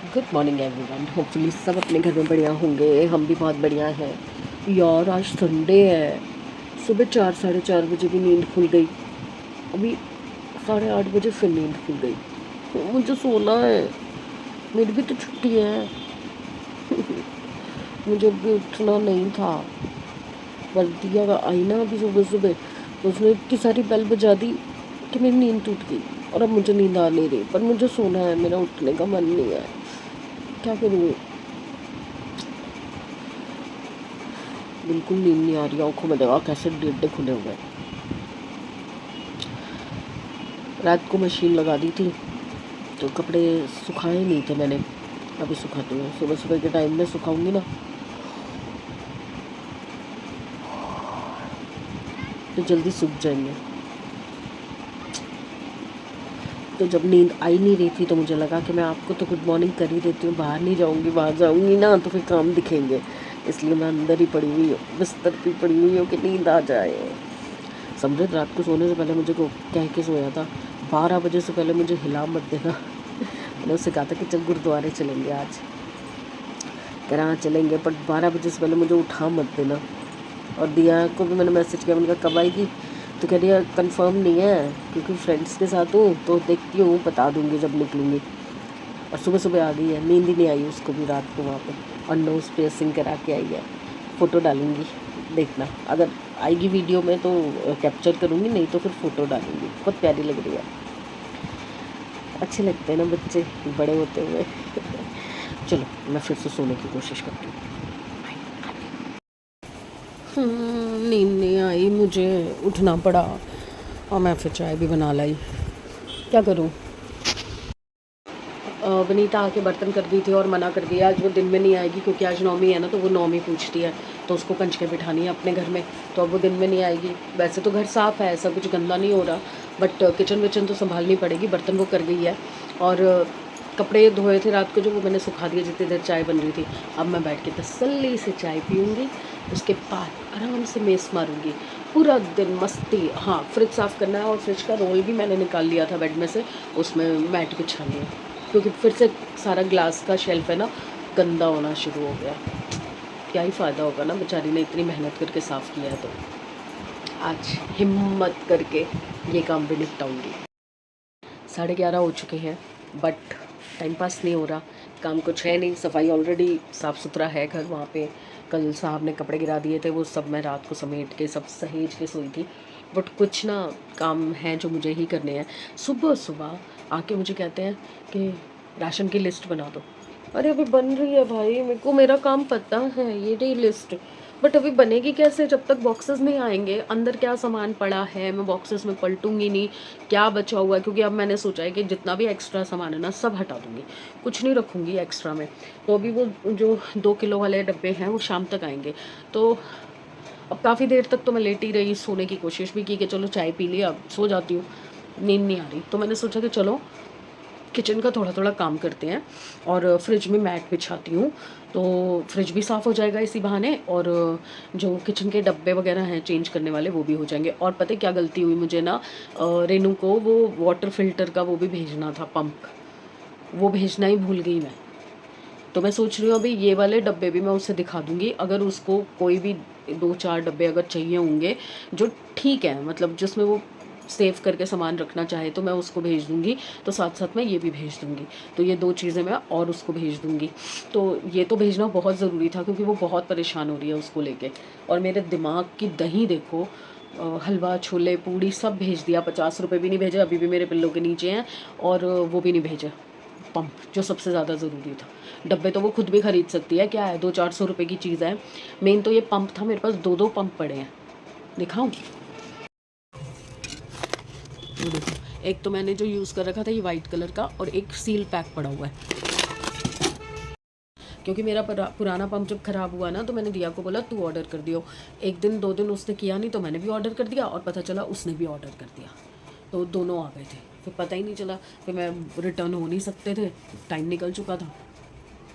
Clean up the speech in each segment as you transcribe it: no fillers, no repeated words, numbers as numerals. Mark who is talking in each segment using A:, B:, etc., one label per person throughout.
A: Good morning everyone. Hopefully सब अपने घर में बढ़िया होंगे, हम भी बहुत बढ़िया हैं। यार आज संडे है, सुबह 4 साढ़े 4 बजे भी नींद खुल गई। अभी 8:30 बजे फिर नींद खुल गई। मुझे सोना है, मेरी भी तो छुट्टी है। मुझे अभी उठना नहीं था, पर दिया का आई ना अभी सुबह सुबह, तो उसने इतनी सारी बेल बजा दी कि मेरी नींद टूट गई। और अब मुझे नींद आ नहीं रही, पर मुझे सोना है, मेरा उठने का मन नहीं है। क्या करूँ, बिल्कुल नींद नहीं आ रही। आँखों में दवा कैसे डेढ़ खुले हुए। रात को मशीन लगा दी थी तो कपड़े सुखाए नहीं थे मैंने, अभी सुखाती हूँ। सुबह सुबह के टाइम में सुखाऊंगी ना तो जल्दी सूख जाएंगे। तो जब नींद आई नहीं रही थी तो मुझे लगा कि मैं आपको तो गुड मॉर्निंग कर ही देती हूँ, बाहर नहीं जाऊँगी। बाहर जाऊँगी ना तो फिर काम दिखेंगे, इसलिए मैं अंदर ही पड़ी हुई हूँ, बिस्तर पे पड़ी हुई हूँ कि नींद आ जाए। समझे, रात को सोने से पहले मुझे को कह के सोया था 12 बजे से पहले मुझे हिला मत देना। मैंने उससे कहा था कि चल गुरुद्वारे चलेंगे आज, कह रहा हाँ चलेंगे, पर 12 बजे से पहले मुझे उठा मत देना। और दिया को भी मैंने मैसेज किया, मैंने कहा कब आएगी, तो कह रही है कन्फर्म नहीं है क्योंकि फ्रेंड्स के साथ हूँ, तो देखती हूँ बता दूँगी जब निकलूँगी। और सुबह सुबह आ गई है, नींद ही नहीं आई उसको भी रात को वहाँ पे, और नोज piercing करा के आई है। फ़ोटो डालूँगी, देखना, अगर आएगी वीडियो में तो कैप्चर करूँगी, नहीं तो फिर फ़ोटो डालूँगी। बहुत प्यारी लग रही है, अच्छे लगते हैं ना बच्चे बड़े होते हुए। चलो मैं फिर से सोने की कोशिश करती हूँ। नींद नहीं आई, मुझे उठना पड़ा और मैं फिर चाय भी बना लाई। क्या करूँ, वनीता आके बर्तन कर दी थी और मना कर दिया आज वो दिन में नहीं आएगी, क्योंकि आज नौमी है ना, तो वो नौमी पूछती है, तो उसको कंजकें बिठानी है अपने घर में, तो अब वो दिन में नहीं आएगी। वैसे तो घर साफ़ है, ऐसा कुछ गंदा नहीं हो रहा, बट किचन विचन तो संभालनी पड़ेगी। बर्तन वो कर गई है, और कपड़े धोए थे रात को जो, वो मैंने सुखा दिए जितनी देर चाय बन रही थी। अब मैं बैठ के तसल्ली से चाय पीऊँगी, उसके बाद आराम से मेस मारूँगी, पूरा दिन मस्ती। हाँ, फ्रिज साफ़ करना है, और फ्रिज का रोल भी मैंने निकाल लिया था बेड में से, उसमें मैट बिछानी है, क्योंकि फिर से सारा ग्लास का शेल्फ है ना गंदा होना शुरू हो गया। क्या ही फ़ायदा होगा ना, बेचारी ने इतनी मेहनत करके साफ़ किया है, तो आज हिम्मत करके ये काम भी निपटाऊंगी। 11:30 हो चुके हैं, बट टाइम पास नहीं हो रहा, काम कुछ है नहीं। सफाई ऑलरेडी साफ़ सुथरा है घर, वहाँ पे कल साहब ने कपड़े गिरा दिए थे, वो सब मैं रात को समेट के सब सहेज के सोई थी। बट कुछ ना काम है जो मुझे ही करने हैं। सुबह सुबह आके मुझे कहते हैं कि राशन की लिस्ट बना दो। अरे अभी बन रही है भाई, मेरे को मेरा काम पता है, ये रही लिस्ट, बट अभी बनेगी कैसे जब तक बॉक्सेस नहीं आएंगे। अंदर क्या सामान पड़ा है मैं बॉक्सेस में पलटूंगी नहीं, क्या बचा हुआ है, क्योंकि अब मैंने सोचा है कि जितना भी एक्स्ट्रा सामान है ना सब हटा दूंगी, कुछ नहीं रखूंगी एक्स्ट्रा में। तो अभी वो जो 2 किलो वाले डब्बे हैं वो शाम तक आएंगे। तो अब काफ़ी देर तक तो मैं लेटी रही, सोने की कोशिश भी की कि चलो चाय पी लिया, अब सो जाती हूँ, नींद नहीं आ रही। तो मैंने सोचा कि चलो किचन का थोड़ा थोड़ा काम करते हैं, और फ्रिज में मैट बिछाती हूँ, तो फ्रिज भी साफ़ हो जाएगा इसी बहाने, और जो किचन के डब्बे वगैरह हैं चेंज करने वाले वो भी हो जाएंगे। और पता है क्या गलती हुई मुझे ना, रेनू को वो वाटर फिल्टर का वो भी भेजना था, पंप, वो भेजना ही भूल गई मैं। तो मैं सोच रही हूँ अभी ये वाले डब्बे भी मैं उसे दिखा दूँगी, अगर उसको कोई भी 2-4 डब्बे अगर चाहिए होंगे जो ठीक है, मतलब जिसमें वो सेव करके सामान रखना चाहे, तो मैं उसको भेज दूँगी। तो साथ साथ मैं ये भी भेज दूँगी, तो ये 2 चीज़ें मैं और उसको भेज दूँगी। तो ये तो भेजना बहुत ज़रूरी था, क्योंकि वो बहुत परेशान हो रही है उसको लेके। और मेरे दिमाग की दही देखो, हलवा छोले पूड़ी सब भेज दिया, 50 रुपये भी नहीं भेजे, अभी भी मेरे पिल्लों के नीचे हैं, और वो भी नहीं भेजे पंप, जो सबसे ज़्यादा ज़रूरी था। डब्बे तो वो खुद भी ख़रीद सकती है, क्या है 200-400 रुपये की चीज़ है। मेन तो ये पंप था, मेरे पास 2-2 पंप पड़े हैं, दिखाऊं? ये देखो, एक तो मैंने जो यूज़ कर रखा था ये वाइट कलर का, और एक सील पैक पड़ा हुआ है। क्योंकि मेरा पुराना पंप जब ख़राब हुआ ना, तो मैंने दिया को बोला तू ऑर्डर कर दियो। 1 दिन 2 दिन उसने किया नहीं, तो मैंने भी ऑर्डर कर दिया, और पता चला उसने भी ऑर्डर कर दिया, तो दोनों आ गए थे। फिर पता ही नहीं चला, फिर मैं रिटर्न हो नहीं सकते थे, टाइम निकल चुका था,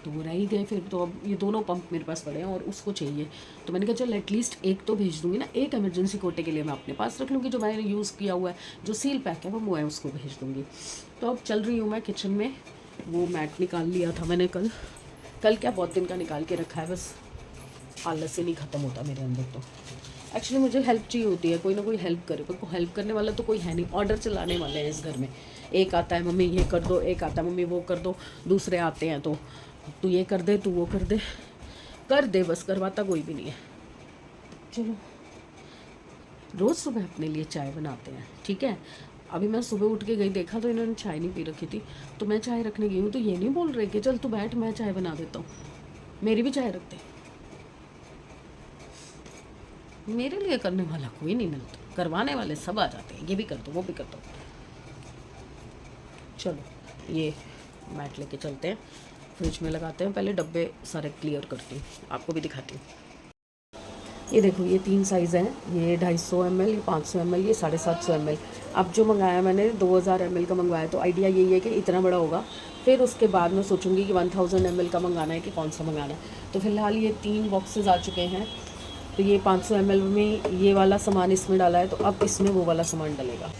A: तो वो रह ही गए। फिर तो अब ये दोनों पंप मेरे पास पड़े हैं और उसको चाहिए, तो मैंने कहा चल एटलीस्ट एक तो भेज दूँगी ना, एक इमरजेंसी कोटे के लिए मैं अपने पास रख लूँगी, जो मैंने यूज़ किया हुआ है, जो सील पैक है वो है, उसको भेज दूँगी। तो अब चल रही हूँ मैं किचन में, वो मैट निकाल लिया था मैंने कल क्या बहुत दिन का निकाल के रखा है, बस आलस से नहीं ख़त्म होता मेरे अंदर। तो एक्चुअली मुझे हेल्प चाहिए होती है, कोई ना कोई हेल्प करे, पर हेल्प करने वाला तो कोई है नहीं। ऑर्डर चलाने वाले हैं इस घर में, एक आता है मम्मी ये कर दो, एक आता है मम्मी वो कर दो, दूसरे आते हैं तो तू ये कर दे, तू वो कर दे, बस करवाता कोई भी नहीं है। चलो रोज़ सुबह अपने लिए चाय बनाते हैं, ठीक है। अभी मैं सुबह उठ के गई, देखा तो इन्होंने चाय नहीं पी रखी थी, तो मैं चाय रखने गई हूँ, तो ये नहीं बोल रहे कि चल तू बैठ मैं चाय बना देता हूँ, मेरी भी चाय रखते। मेरे लिए करने वाला कोई नहीं मिलता, करवाने वाले सब आ जाते हैं, ये भी कर दो वो भी कर दो। चलो ये मैट लेके चलते हैं, फ्रिज में लगाते हैं। पहले डब्बे सारे क्लियर करती हूँ, आपको भी दिखाती हूँ। ये देखो ये 3 साइज़ हैं, ये 250 ml, ये 500 ml, ये 750 ml। अब जो मंगाया मैंने 2000 ml का मंगवाया, तो आइडिया यही है कि इतना बड़ा होगा। फिर उसके बाद मैं सोचूंगी कि 1000 ml का मंगाना है कि कौन सा मंगाना है। तो फिलहाल ये 3 बॉक्सेस आ चुके हैं। तो ये 500 ml में ये वाला सामान इसमें डाला है, तो अब इसमें वो वाला सामान डलेगा।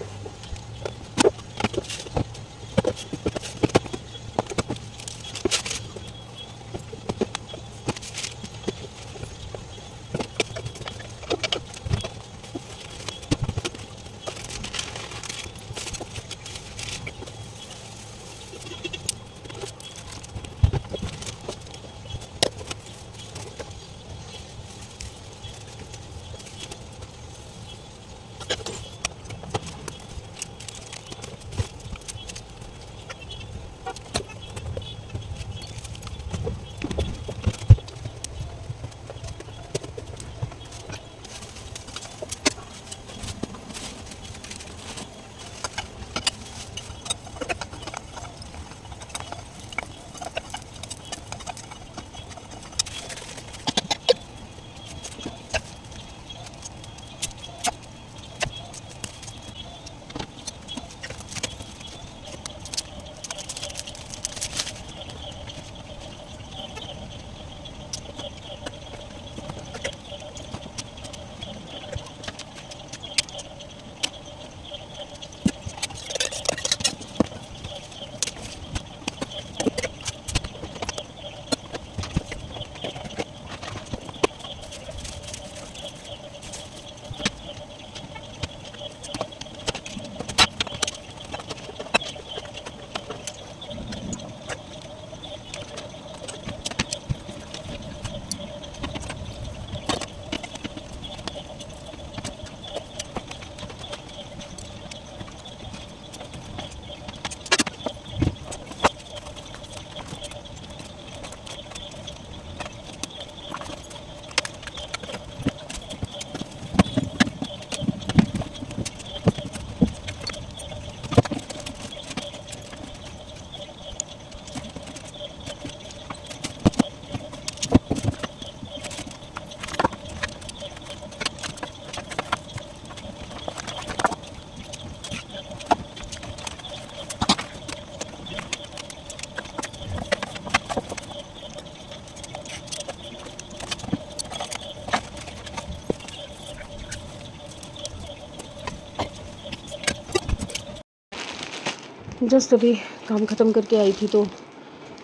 A: जस्ट अभी काम ख़त्म करके आई थी, तो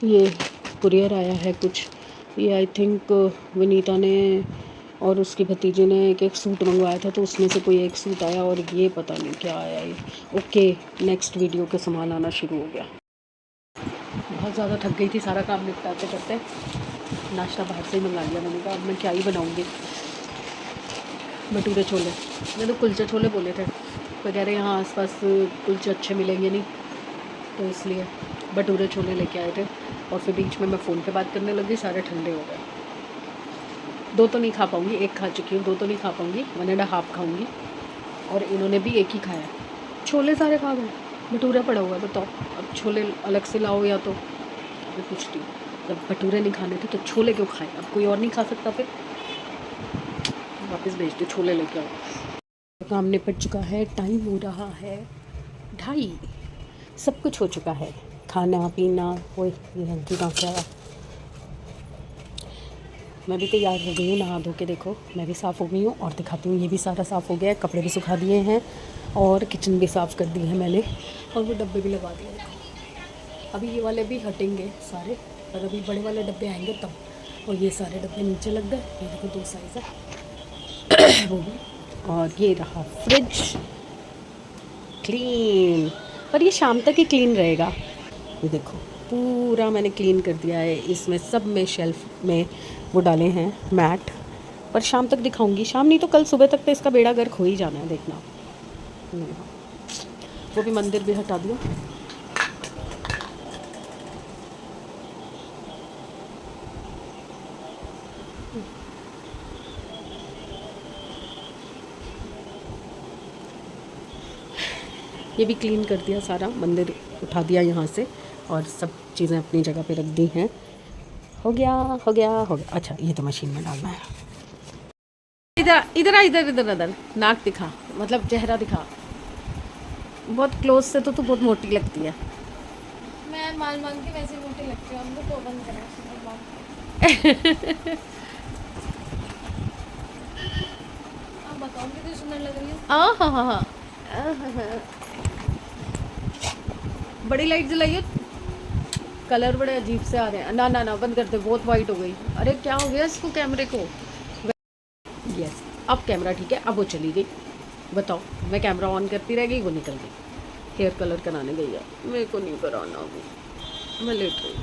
A: ये कुरियर आया है कुछ। ये आई थिंक विनीता ने और उसकी भतीजे ने एक सूट मंगवाया था, तो उसमें से कोई एक सूट आया, और ये पता नहीं क्या आया ये। ओके, नेक्स्ट वीडियो के सामान आना शुरू हो गया। बहुत ज़्यादा थक गई थी सारा काम निपटाते करते। नाश्ता बाहर से ही मंगा लिया मैंने कहा अब मैं क्या ही बनाऊँगी। भटूरे छोले, मैंने तो कुलचे छोले बोले थे, तो कह रहे यहाँ आसपास कुलचे अच्छे मिलेंगे नहीं, तो इसलिए भटूरे छोले लेके आए थे। और फिर बीच में मैं फ़ोन पे बात करने लगी, सारे ठंडे हो गए। 2 तो नहीं खा पाऊँगी, 1 खा चुकी हूँ, 2 तो नहीं खा पाऊँगी, 1.5 खाऊँगी। और इन्होंने भी 1 ही खाया। छोले सारे खा गए, भटूरा पड़ा हुआ है, बताओ अब छोले अलग से लाओ या तो। अभी पूछती हूँ, जब भटूरे नहीं खाने थे तो छोले क्यों खाए? अब कोई और नहीं खा सकता, फिर वापस भेज दो, छोले लेके आओ। काम निपट चुका है, टाइम हो रहा है 2:30, सब कुछ हो चुका है, खाना पीना। वो ये रंकी कहाँ से आया? मैं भी तैयार हो गई हूँ, नहा धो के देखो मैं भी साफ़ हो गई हूँ। और दिखाती हूँ, ये भी सारा साफ़ हो गया है, कपड़े भी सुखा दिए हैं और किचन भी साफ़ कर दी है मैंने, और वो डब्बे भी लगा दिए। अभी ये वाले भी हटेंगे सारे, और अभी बड़े वाले डब्बे आएंगे तब। और ये सारे डब्बे नीचे लग गए, ये देखो 2 साइज़ है वो भी। और ये रहा फ्रिज क्लीन, पर ये शाम तक ही क्लीन रहेगा। ये देखो पूरा मैंने क्लीन कर दिया है, इसमें सब में शेल्फ में वो डाले हैं मैट, पर शाम तक दिखाऊंगी। शाम नहीं तो कल सुबह तक तो इसका बेड़ा गर्क हो ही जाना है, देखना। वो भी मंदिर भी हटा दिया। ये भी क्लीन कर दिया सारा, मंदिर उठा दिया यहाँ से, और सब चीज़ें अपनी जगह पे रख दी हैं। हो गया हो गया हो गया। अच्छा ये तो मशीन में डालना है। इधर इधर इधर इधर इधर नाक दिखा, मतलब चेहरा दिखा। बहुत क्लोज से तो तू बहुत मोटी लगती है।
B: मैं माल मांग के वैसे मोटी लगती हूँ, हमको तो बंद करा आप बताओ कितनी सुंदर लग रही है।
A: हाँ, बड़ी लाइट जलाइए, कलर बड़े अजीब से आ रहे हैं। ना ना ना बंद कर दे, बहुत वाइट हो गई। अरे क्या हो गया इसको कैमरे को। यस अब कैमरा ठीक है, अब वो चली गई। बताओ मैं कैमरा ऑन करती रह गई, वो निकल गई। हेयर कलर कराने गई है, मेरे को नहीं कराना अभी, मैं लेट रही।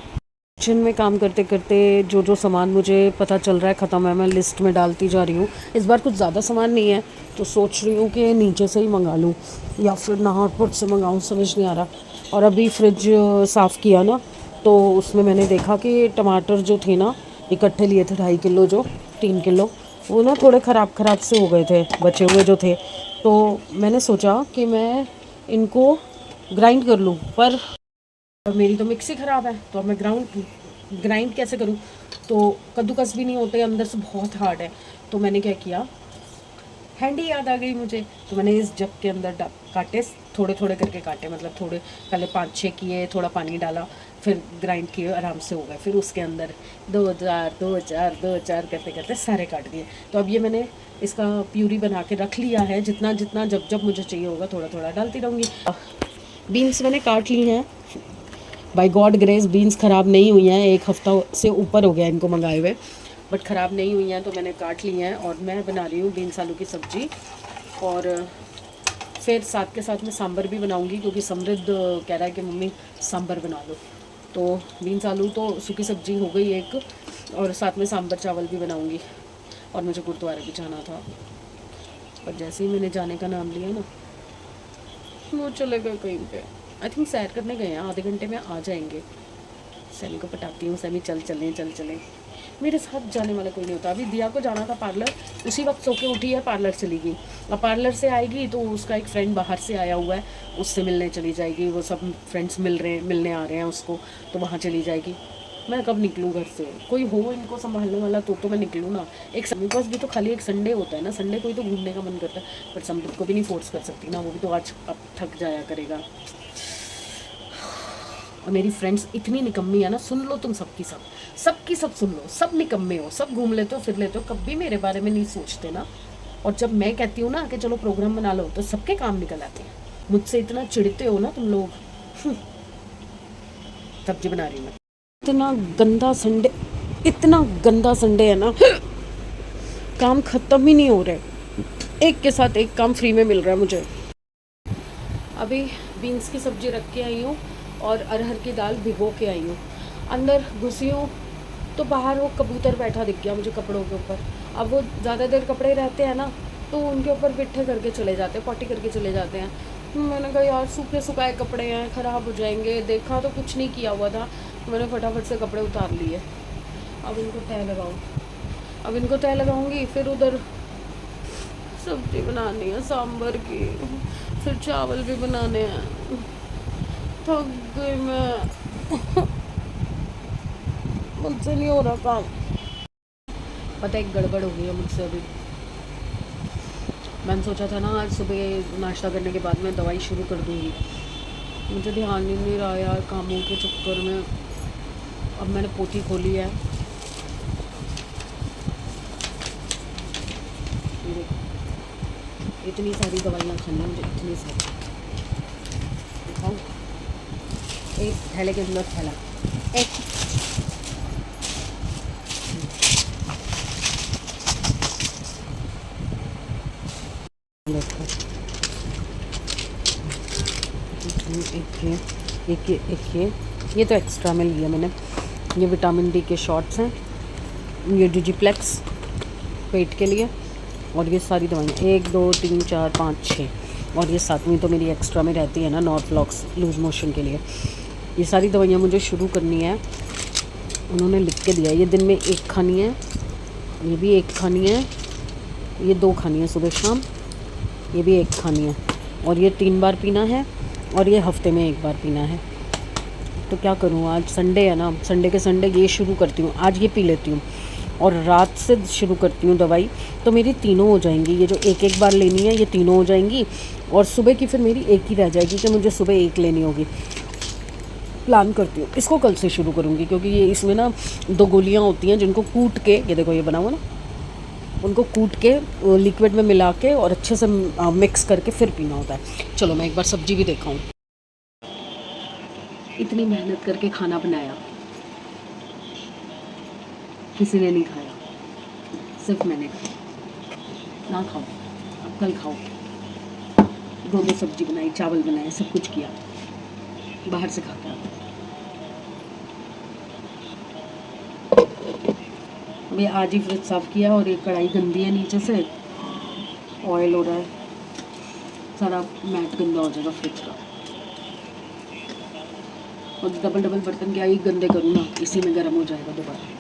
A: किचन में काम करते करते जो जो सामान मुझे पता चल रहा है ख़त्म है, मैं लिस्ट में डालती जा रही हूँ। इस बार कुछ ज़्यादा सामान नहीं है, तो सोच रही हूँ कि नीचे से ही मंगा लूँ या फिर नाहरपुर से मंगाऊँ, समझ नहीं आ रहा। और अभी फ्रिज साफ़ किया ना, तो उसमें मैंने देखा कि टमाटर जो थे ना, इकट्ठे लिए थे 2.5 किलो, जो 3 किलो, वो ना थोड़े ख़राब से हो गए थे, बचे हुए जो थे। तो मैंने सोचा कि मैं इनको ग्राइंड कर लूँ, पर मेरी तो मिक्सी ख़राब है, तो अब मैं ग्राइंड कैसे करूँ। तो कद्दूकस भी नहीं होते, अंदर से बहुत हार्ड है। तो मैंने क्या किया, हैंडी याद आ गई मुझे, तो मैंने इस जग के अंदर काटे, थोड़े थोड़े करके काटे, मतलब थोड़े पहले 5-6 किए, थोड़ा पानी डाला, फिर ग्राइंड किए, आराम से हो गए। फिर उसके अंदर 2-4 करते करते सारे काट दिए। तो अब ये मैंने इसका प्यूरी बना के रख लिया है, जितना जितना जब जब मुझे चाहिए होगा थोड़ा थोड़ा डालती रहूँगी। बीन्स मैंने काट ली हैं, बाय गॉड ग्रेस बीन्स ख़राब नहीं हुई हैं। 1 हफ़्ता से ऊपर हो गया इनको मंगाए हुए, बट ख़राब नहीं हुई हैं, तो मैंने काट ली हैं। और मैं बना रही हूँ बीन्स आलू की सब्ज़ी, और फिर साथ के साथ मैं सांभर भी बनाऊँगी, क्योंकि समृद्ध कह रहा है कि मम्मी सांभर बना लो। तो बीन्स आलू तो सूखी सब्ज़ी हो गई एक, और साथ में सांभर चावल भी बनाऊँगी। और मुझे गुरुद्वारे भी जाना था, पर जैसे ही मैंने जाने का नाम लिया ना, वो चले गए कहीं पे। आई थिंक सैर करने गए हैं, आधे घंटे में आ जाएंगे। सैमी को पटाती हूँ, सैमी चल चलें। मेरे साथ जाने वाला कोई नहीं होता। अभी दिया को जाना था पार्लर, उसी वक्त सो के उठी है, पार्लर चली गई। अब पार्लर से आएगी तो उसका एक फ्रेंड बाहर से आया हुआ है, उससे मिलने चली जाएगी। वो सब फ्रेंड्स मिलने आ रहे हैं उसको, तो वहाँ चली जाएगी। मैं कब निकलूँ घर से, कोई हो इनको संभालने वाला तो मैं निकलूँ ना। एक मेरे पास भी तो खाली एक संडे होता है ना, संडे को ही तो घूमने का मन करता है, पर समृद्ध को भी नहीं फोर्स कर सकती ना, वो भी तो आज अब थक जाया करेगा। और मेरी फ्रेंड्स इतनी निकम्मी है ना, सुन लो तुम सबकी सब सुन लो, सब निकम्मे हो, सब घूम लेते हो फिर लेते हो, कभी मेरे बारे में नहीं सोचते ना। और जब मैं कहती हूँ ना कि चलो प्रोग्राम बना लो, तो सबके काम निकल आते हैं। मुझसे इतना चिढ़ते हो ना तुम लोग। सब्जी बना रही मैं। इतना गंदा संडे है ना, काम ख़त्म ही नहीं हो रहे, एक के साथ एक काम फ्री में मिल रहा है मुझे। अभी बीन्स की सब्ज़ी रख के आई हूँ, और अरहर की दाल भिगो के आई हूँ। अंदर घुसी हूँ तो बाहर वो कबूतर बैठा दिख गया मुझे कपड़ों के ऊपर। अब वो ज़्यादा देर कपड़े रहते हैं ना, तो उनके ऊपर बिट्ठे करके चले जाते हैं, पॉटी करके चले जाते हैं। मैंने कहा यार सूखे सुखाए कपड़े हैं, ख़राब हो जाएंगे। देखा तो कुछ नहीं किया हुआ था, मैंने फटाफट से कपड़े उतार लिए। अब इनको तय लगाऊंगी, फिर उधर सब्ज़ी बनानी है सांभर की, फिर चावल भी बनाने हैं। थक गई मैं, मुझसे नहीं हो रहा काम। पता है एक गड़बड़ हो गई है मुझसे अभी। मैंने सोचा था ना आज सुबह नाश्ता करने के बाद मैं दवाई शुरू कर दूँगी, मुझे ध्यान ही नहीं रहा यार कामों के चक्कर में। अब मैंने पोथी खोली है, इतनी सारी दवाइयाँ खानी है मुझे, इतनी सारी। दिखाऊँ एक थैले के अंदर थैला। एक देखो, ये तो एक्स्ट्रा में लिया मैंने। ये विटामिन डी के शॉट्स हैं, ये डिजिप्लेक्स पेट के लिए, और ये सारी दवाइयाँ 1 2 3 4 5 6, और ये 7वीं तो मेरी एक्स्ट्रा में रहती है ना, नॉर्फ्लॉक्स लूज मोशन के लिए। ये सारी दवाइयाँ मुझे शुरू करनी है, उन्होंने लिख के दिया। ये दिन में 1 खानी है, ये भी 1 खानी है, ये 2 खानी है सुबह शाम, ये भी 1 खानी है, और ये 3 बार पीना है, और ये हफ्ते में 1 बार पीना है। तो क्या करूँ, आज संडे है ना, संडे के संडे ये शुरू करती हूँ, आज ये पी लेती हूँ और रात से शुरू करती हूँ दवाई, तो मेरी तीनों हो जाएंगी। ये जो 1 बार लेनी है ये तीनों हो जाएंगी, और सुबह की फिर मेरी 1 ही रह जाएगी कि मुझे सुबह 1 लेनी होगी। प्लान करती हूँ इसको कल से शुरू करूँगी, क्योंकि ये इसमें ना 2 गोलियाँ होती हैं जिनको कूट के, ये देखो ये बना हुआ ना, उनको कूट के लिक्विड में मिला के और अच्छे से मिक्स करके फिर पीना होता है। चलो मैं एक बार सब्जी भी दिखाऊँ। इतनी मेहनत करके खाना बनाया, किसी ने नहीं खाया, सिर्फ मैंने खाया। ना खाओ, अब कल खाओ। 2 सब्जी बनाई, चावल बनाए, सब कुछ किया, बाहर से खा के आ गए। अभी आज ही फ्रिज साफ़ किया, और ये कढ़ाई गंदी है नीचे से, ऑयल हो रहा है, सारा मैट गंदा हो जाएगा फ्रिज का। और डबल बर्तन क्या ही गंदे करूँ ना, इसी में गर्म हो जाएगा दोबारा।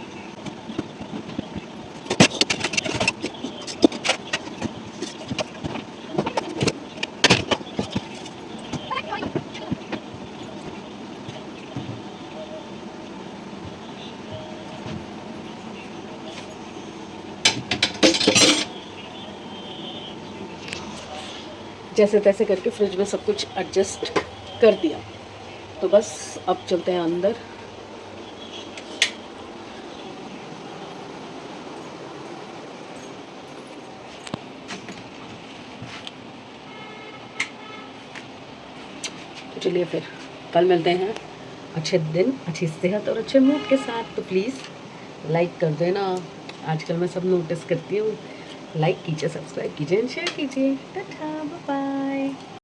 A: जैसे तैसे करके फ्रिज में सब कुछ एडजस्ट कर दिया, तो बस अब चलते हैं अंदर। तो चलिए फिर कल मिलते हैं, अच्छे दिन, अच्छी सेहत और अच्छे मूड के साथ। तो प्लीज़ लाइक कर देना, आजकल मैं सब नोटिस करती हूँ। लाइक कीजिए, सब्सक्राइब कीजिए, शेयर कीजिए। Tata, bye bye.